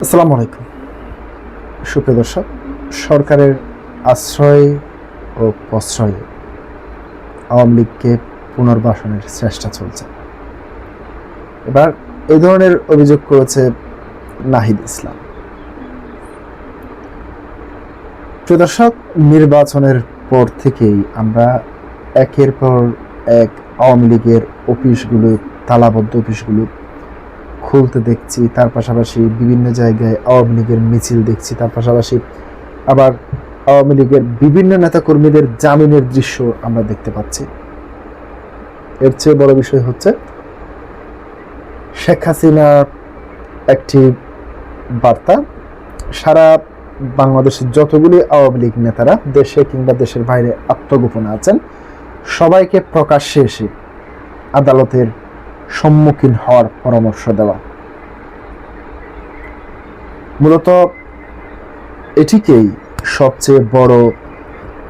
আসসালামু আলাইকুম সুপ্রিয় দর্শক, সরকারের আশ্রয় ও প্রশ্রয়ে আওয়ামী লীগকে পুনর্বাসনের চেষ্টা চলছে। এবার এই ধরনের অভিযোগ করেছে নাহিদ ইসলাম। প্রিয় দর্শক, নির্বাচনের পর থেকেই আমরা একের পর এক আওয়ামী লীগের অফিসগুলো, তালাবদ্ধ অফিসগুলো খুলতে দেখছি। তার পাশাপাশি বিভিন্ন জায়গায় আওয়ামী লীগের মিছিল দেখছি। তার পাশাপাশি আবার আওয়ামী লীগের বিভিন্ন নেতাকর্মীদের জামিনের দৃশ্য আমরা দেখতে পাচ্ছি। এর চেয়ে বড় বিষয় হচ্ছে শেখ হাসিনার একটি বার্তা, সারা বাংলাদেশের যতগুলি আওয়ামী লীগ নেতারা দেশে কিংবা দেশের বাইরে আত্মগোপনে আছেন, সবাইকে প্রকাশ্যে এসে আদালতের সম্মুখীন হওয়ার পরামর্শ দেওয়া। মূলত এটিকেই সবচেয়ে বড়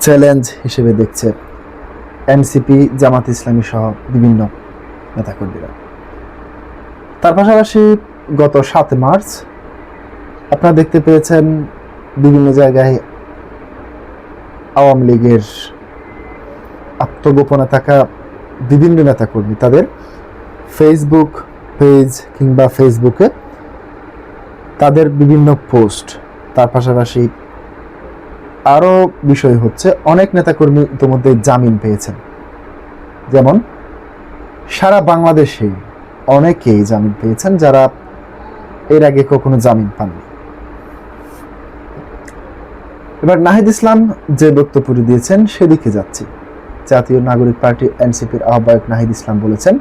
চ্যালেঞ্জ হিসেবে দেখছে এনসিপি, জামাত ইসলামী সহ বিভিন্ন নেতাকর্মীরা। তার পাশাপাশি গত ৭ মার্চ আপনারা দেখতে পেয়েছেন বিভিন্ন জায়গায় আওয়ামী লীগের আত্মগোপনে থাকা বিভিন্ন নেতাকর্মী তাদের ফেসবুক পেজ কিংবা ফেসবুকে তাদের বিভিন্ন পোস্ট, তার পাশাপাশি আরও বিষয় হচ্ছে অনেক নেতাকর্মী ইতিমধ্যে জামিন পেয়েছেন। যেমন সারা বাংলাদেশেই অনেকেই জামিন পেয়েছেন যারা এর আগে কখনো জামিন পাননি। এবার নাহিদ ইসলাম যে বক্তব্য দিয়েছেন সেদিকে যাচ্ছি। জাতীয় নাগরিক পার্টি এনসিপির আহ্বায়ক নাহিদ ইসলাম বলেছেন,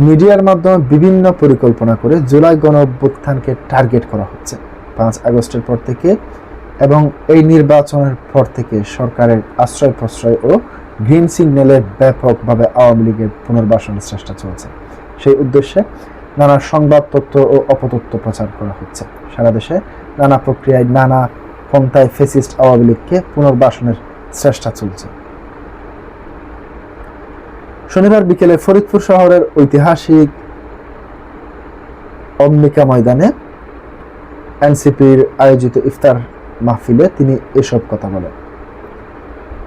মিডিয়ার মাধ্যমে বিভিন্ন পরিকল্পনা করে জুলাই গণঅভ্যুত্থানকে টার্গেট করা হচ্ছে। 5 আগস্টের পর থেকে এবং এই নির্বাচনের পর থেকে সরকারের আশ্রয় প্রশ্রয় ও গ্রিন সিগন্যালের ব্যাপকভাবে আওয়ামী লীগের পুনর্বাসনের চেষ্টা চলছে। সেই উদ্দেশ্যে নানা সংবাদ, তথ্য ও অপতথ্য প্রচার করা হচ্ছে। সারা দেশে নানা প্রক্রিয়ায়, নানা পন্থায় ফ্যাসিস্ট আওয়ামী লীগকে পুনর্বাসনের চেষ্টা চলছে। শনিবার বিকেলে ফরিদপুর শহরের ঐতিহাসিক অম্বিকা ময়দানে এনসিপির আয়োজিত ইফতার মাহফিলে তিনি এসব কথা বলেন।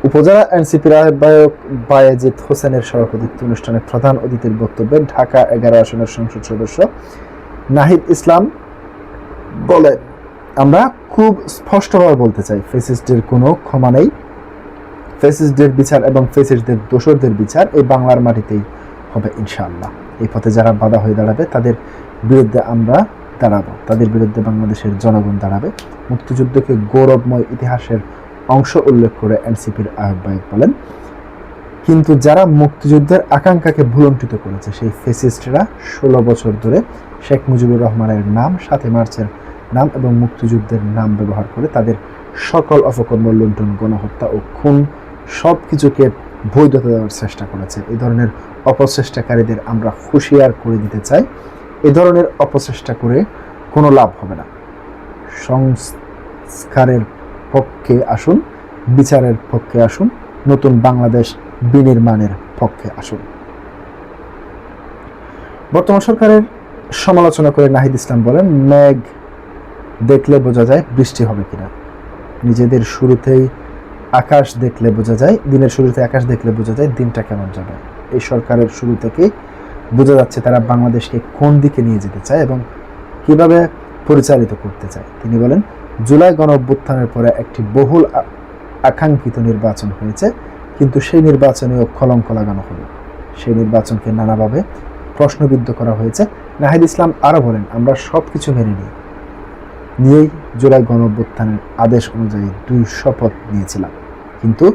উপজেলা এনসিপির আহ্বায়ক বায়েজিদ হোসেনের সভাপতিত্বে অনুষ্ঠানে প্রধান অতিথির বক্তব্যে ঢাকা 11 আসনের সংসদ সদস্য নাহিদ ইসলাম বলেন, আমরা খুব স্পষ্টভাবে বলতে চাই, ফ্যাসিস্টদের কোনো ক্ষমা নেই। ফ্যাসিস্টদের বিচার এবং ফ্যাসিস্টদের দোসরদের বিচার এই বাংলার মাটিতেই হবে ইনশাআল্লাহ। এই পথে যারা বাধা হয়ে দাঁড়াবে তাদের বিরুদ্ধে আমরা দাঁড়াবো, তাদের বিরুদ্ধে বাংলাদেশের জনগণ দাঁড়াবে। মুক্তিযুদ্ধকে গৌরবময় ইতিহাসের অংশ উল্লেখ করে এনসিপির আহ্বায়ক বলেন, কিন্তু যারা মুক্তিযুদ্ধের আকাঙ্ক্ষাকে ভুলণ্ঠিত করেছে সেই ফ্যাসিস্টরা 16 বছর ধরে শেখ মুজিবুর রহমানের নাম, 7 মার্চের নাম এবং মুক্তিযুদ্ধের নাম ব্যবহার করে তাদের সকল অপকর্ম, লুণ্ঠন, গণহত্যা ও খুন সব কিছুকে বৈধতা দেওয়ার চেষ্টা করেছে। এই ধরনের অপচেষ্টাকারীদের আমরা হুঁশিয়ার করে দিতে চাই, এ ধরনের অপচেষ্টা করে কোনো লাভ হবে না। সংস্কারের পক্ষে আসুন, বিচারের পক্ষে আসুন, নতুন বাংলাদেশ বিনির্মাণের পক্ষে আসুন। বর্তমান সরকারের সমালোচনা করে নাহিদ ইসলাম বলেন, মেঘ দেখলে বোঝা যায় বৃষ্টি হবে কিনা। নিজেদের শুরুতেই আকাশ দেখলে বোঝা যায়, দিনের শুরুতে আকাশ দেখলে বোঝা যায় দিনটা কেমন যাবে। এই সরকারের শুরু থেকেই বোঝা যাচ্ছে তারা বাংলাদেশকে কোন দিকে নিয়ে যেতে চায় এবং কিভাবে পরিচালিত করতে চায়। তিনি বলেন, জুলাই গণঅভ্যুত্থানের পরে একটি বহুল আকাঙ্ক্ষিত নির্বাচন হয়েছে, কিন্তু সেই নির্বাচনেও কলঙ্ক লাগানো হলো। সেই নির্বাচনকে নানাভাবে প্রশ্নবিদ্ধ করা হয়েছে। নাহিদ ইসলাম আরও বলেন, আমরা সব কিছু মেনে নিয়েই জুলাই গণঅভ্যুত্থানের আদেশ অনুযায়ী 2 শপথ নিয়েছিলাম, কিন্তু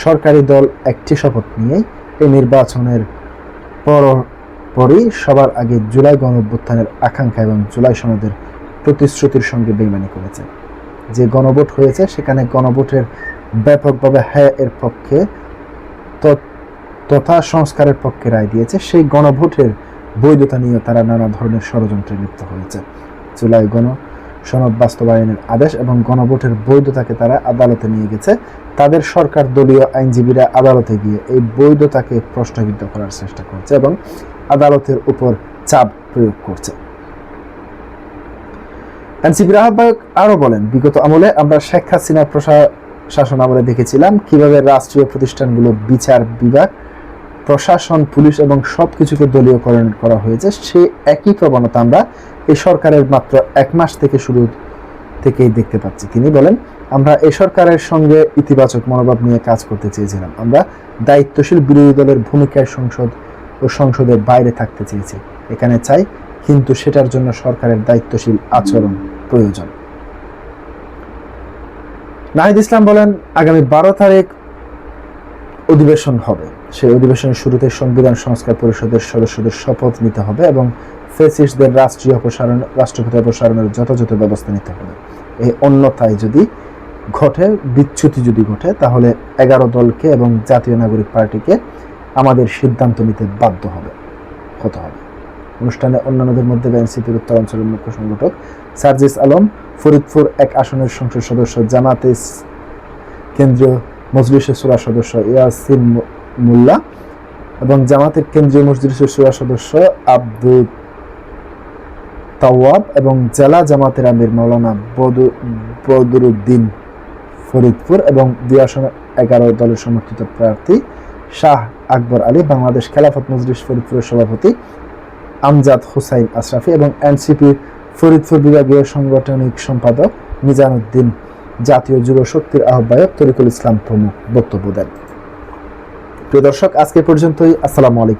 সরকারি দল একটি শপথ নিয়েই এই নির্বাচনের পরই সবার আগে জুলাই গণঅভ্যুত্থানের আকাঙ্ক্ষা এবং জুলাই সনদের প্রতিশ্রুতির সঙ্গে বেইমানি করেছে। যে গণভোট হয়েছে সেখানে গণভোটের ব্যাপকভাবে হ্যাঁ এর পক্ষে তথা সংস্কারের পক্ষে রায় দিয়েছে। সেই গণভোটের বৈধতা নিয়ে তারা নানা ধরনের ষড়যন্ত্রে লিপ্ত হয়েছে। জুলাই সনদ বাস্তবায়নের আদেশ এবং গণভোটের বৈধতাকে তারা আদালতে নিয়ে গেছে। তাদের সরকার দলীয় আইনজীবীরা আদালতে গিয়ে এই বৈধতাকে প্রশ্নবিদ্ধ করার চেষ্টা করছে এবং আদালতের উপর চাপ প্রয়োগ করছে। এনসিপির আহ্বায়ক আরো বলেন, বিগত আমলে আমরা শেখ হাসিনার প্রশাসন আমলে দেখেছিলাম কিভাবে রাষ্ট্রীয় প্রতিষ্ঠানগুলো, বিচার বিভাগ, প্রশাসন, পুলিশ এবং সবকিছুকে দলীয়করণ করা হয়েছে। সে একই প্রবণতা আমরা এই সরকারের মাত্র 1 মাস থেকে শুরু থেকেই দেখতে পাচ্ছি। তিনি বলেন, আমরা এই সরকারের সঙ্গে ইতিবাচক মনোভাব নিয়ে কাজ করতে চেয়েছিলাম। আমরা দায়িত্বশীল বিরোধী দলের ভূমিকায় সংসদের বাইরে থাকতে চেয়েছি। এখানে চাই, কিন্তু সেটার জন্য সরকারের দায়িত্বশীল আচরণ প্রয়োজন। নাহিদ ইসলাম বলেন, আগামী 12 তারিখ অধিবেশন হবে। সেই অধিবেশনের শুরুতে সংবিধান সংস্কার পরিষদের সদস্যদের শপথ নিতে হবে এবং ফ্যাসিস্টদের রাষ্ট্রপতি অপসারণের যথাযথ ব্যবস্থা নিতে হবে। এই অন্যথায় যদি বিচ্যুতি ঘটে, তাহলে 11 দলকে এবং জাতীয় নাগরিক পার্টিকে আমাদের সিদ্ধান্ত নিতে বাধ্য হতে হবে। অনুষ্ঠানে অন্যান্যদের মধ্যে এনসিপির উত্তরাঞ্চলের মুখ্য সংগঠক সার্জিস আলম, ফরিদপুর 1 আসনের সংসদ সদস্য, জামাতে কেন্দ্রীয় মজলিসের শূরা সদস্য ইয়াসিন মোল্লা এবং জামাতের কেন্দ্রীয় মজলিসের শূরা সদস্য আব্দুল তাওয়াব এবং জেলা জামাতের আমির মাওলানা বদরুদ্দিন ফরিদপুর এবং 2 আসনে 11 দলের সমর্থিত প্রার্থী শাহ আকবর আলী, বাংলাদেশ খেলাফত মজলিস ফরিদপুরের সভাপতি আমজাদ হুসাইন আশরাফি এবং এনসিপির ফরিদপুর বিভাগীয় সাংগঠনিক সম্পাদক মিজানুদ্দিন, জাতীয় যুব শক্তির আহ্বায়ক তরিকুল ইসলাম প্রমুখ বক্তব্য দেন। প্রিয় দর্শক, আজকে পর্যন্তই। আসসালামু আলাইকুম।